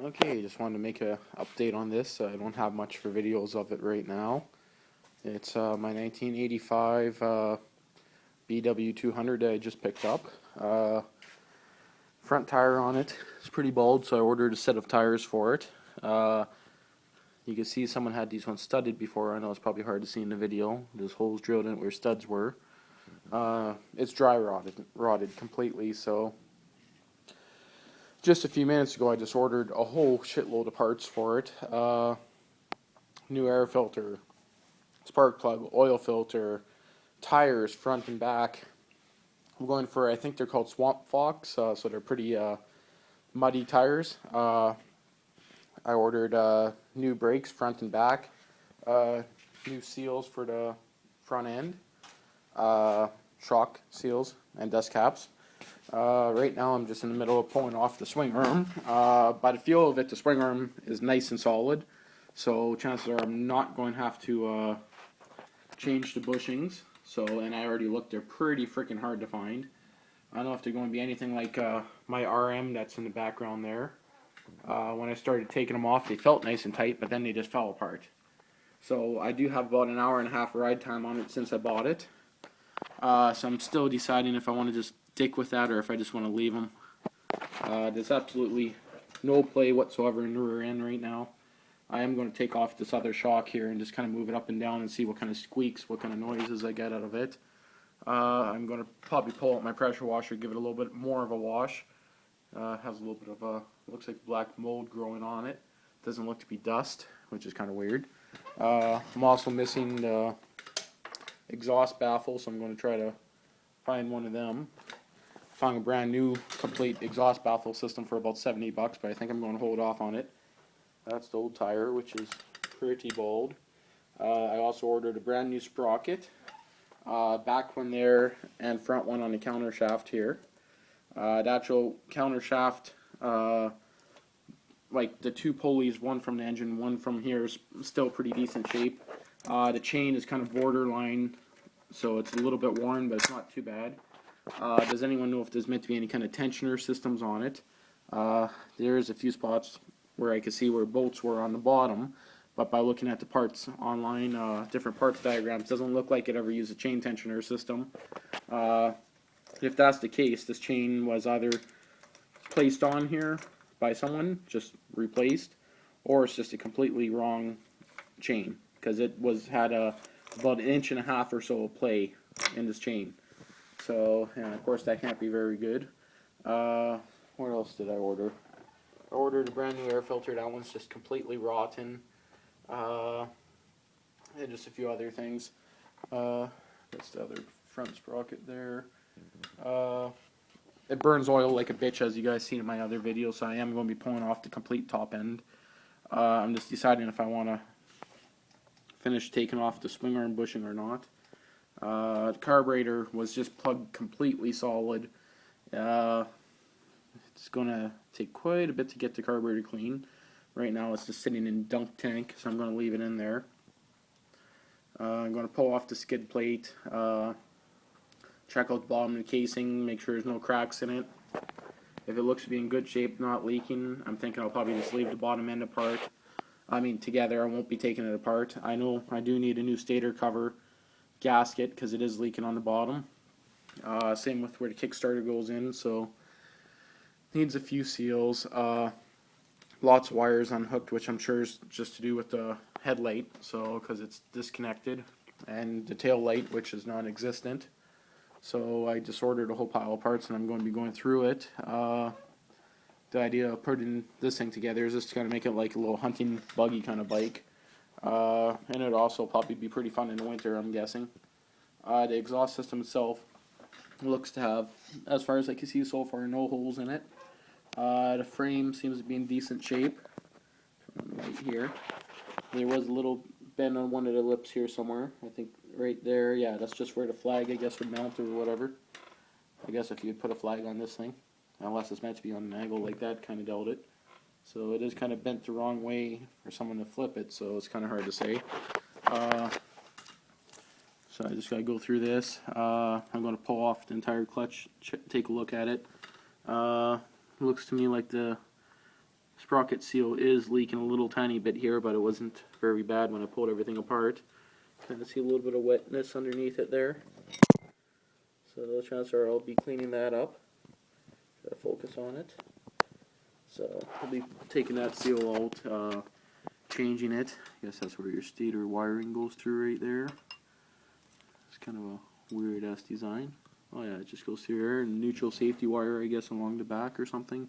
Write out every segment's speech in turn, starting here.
Okay, just wanted to make a update on this. I don't have much for videos of it right now. It's my 1985 BW200 that I just picked up. Front tire on it is pretty bald, so I ordered a set of tires for it. You can see someone had these ones studded before. I know it's probably hard to see in the video. There's holes drilled in it where studs were. It's dry rotted completely, so just a few minutes ago I just ordered a whole shitload of parts for it. New air filter, spark plug, oil filter, tires front and back. I'm going for, I think they're called Swamp Fox, so they're pretty muddy tires. I ordered new brakes front and back, new seals for the front end, shock seals and dust caps. Right now I'm just in the middle of pulling off the swing arm. By the feel of it, the swing arm is nice and solid, so chances are I'm not going to have to change the bushings. And I already looked, they're pretty freaking hard to find. I don't know if they're going to be anything like my RM that's in the background there. When I started taking them off, they felt nice and tight, but then they just fell apart. So I do have about an hour and a half ride time on it since I bought it. So I'm still deciding if I want to just stick with that or if I just want to leave them. There's absolutely no play whatsoever in the rear end right now. I am going to take off this other shock here and just kind of move it up and down and see what kind of squeaks, what kind of noises I get out of it. I'm going to probably pull out my pressure washer, give it a little bit more of a wash. Has a little bit of a, looks like black mold growing on it. Doesn't look to be dust, which is kind of weird. I'm also missing the exhaust baffle, so I'm going to try to find one of them. Found a brand new complete exhaust baffle system for about $70, but I think I'm going to hold off on it. That's the old tire, which is pretty bold. I also ordered a brand new sprocket, back one there and front one on the counter shaft here. The actual counter shaft, like the two pulleys, one from the engine, one from here, is still pretty decent shape. The chain is kind of borderline, so it's a little bit worn, but it's not too bad. Does anyone know if there's meant to be any kind of tensioner systems on it? There's a few spots where I could see where bolts were on the bottom, but by looking at the parts online, different parts diagrams, doesn't look like it ever used a chain tensioner system. If that's the case, this chain was either placed on here by someone, just replaced, or it's just a completely wrong chain, because it had about 1.5 inches or so of play in this chain. So, and of course that can't be very good. What else did I order? I ordered a brand new air filter. That one's just completely rotten. And just a few other things. That's the other front sprocket there. It burns oil like a bitch, as you guys seen in my other videos, so I am going to be pulling off the complete top end. I'm just deciding if I want to finish taking off the swing arm bushing or not. The carburetor was just plugged completely solid. It's going to take quite a bit to get the carburetor clean. Right now it's just sitting in dunk tank, so I'm going to leave it in there. I'm going to pull off the skid plate, check out the bottom of the casing, make sure there's no cracks in it. If it looks to be in good shape, not leaking, I'm thinking I'll probably just leave the bottom end apart. Together. I won't be taking it apart. I know I do need a new stator cover gasket because it is leaking on the bottom. Same with where the Kickstarter goes in, so needs a few seals. Lots of wires unhooked, which I'm sure is just to do with the headlight, so because it's disconnected, and the tail light, which is non-existent. So I just ordered a whole pile of parts, and I'm going to be going through it. The idea of putting this thing together is just to kind of make it like a little hunting buggy kind of bike. And it'd also probably be pretty fun in the winter, I'm guessing. The exhaust system itself looks to have, as far as I can see so far, no holes in it. The frame seems to be in decent shape. Right here. There was a little bend on one of the lips here somewhere. I think right there. Yeah, that's just where the flag, I guess, would mount or whatever. I guess if you put a flag on this thing. Unless it's meant to be on an angle like that, kind of doubt it. So it is kind of bent the wrong way for someone to flip it, so it's kind of hard to say. So I just got to go through this. I'm going to pull off the entire clutch, take a look at it. Looks to me like the Sprocket seal is leaking a little tiny bit here, but it wasn't very bad when I pulled everything apart. Kind of see a little bit of wetness underneath it there. So the chances are I'll be cleaning that up. Try to focus on it. So I'll be taking that seal out, changing it. I guess that's where your stator wiring goes through right there. It's kind of a weird ass design. Oh yeah, it just goes through here, and neutral safety wire, I guess, along the back or something.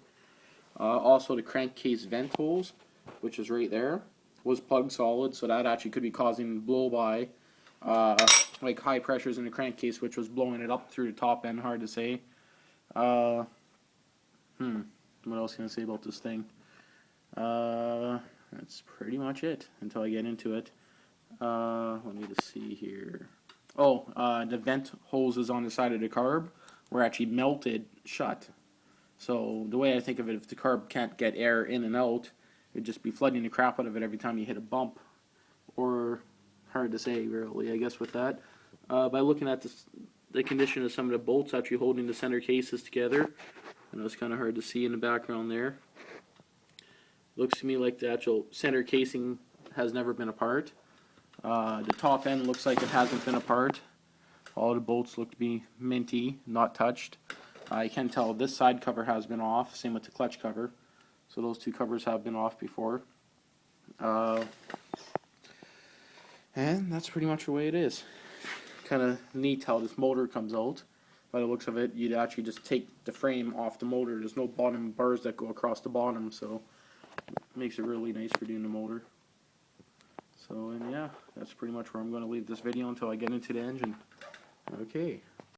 Also the crankcase vent holes, which is right there, was plug solid, so that actually could be causing blow by, like high pressures in the crankcase, which was blowing it up through the top end. Hard to say. What else can I say about this thing? That's pretty much it until I get into it. Let me just see here. Oh, the vent hoses on the side of the carb were actually melted shut. So the way I think of it, if the carb can't get air in and out, it'd just be flooding the crap out of it every time you hit a bump. Or, hard to say really, I guess with that. By looking at the condition of some of the bolts actually holding the center cases together, I know it's kind of hard to see in the background there. Looks to me like the actual center casing has never been apart. The top end looks like it hasn't been apart. All the bolts look to be minty, not touched. I can tell this side cover has been off, same with the clutch cover. So those two covers have been off before. And that's pretty much the way it is. Kind of neat how this motor comes out. By the looks of it, you'd actually just take the frame off the motor. There's no bottom bars that go across the bottom, so it makes it really nice for doing the motor. So, and yeah, that's pretty much where I'm going to leave this video until I get into the engine. Okay.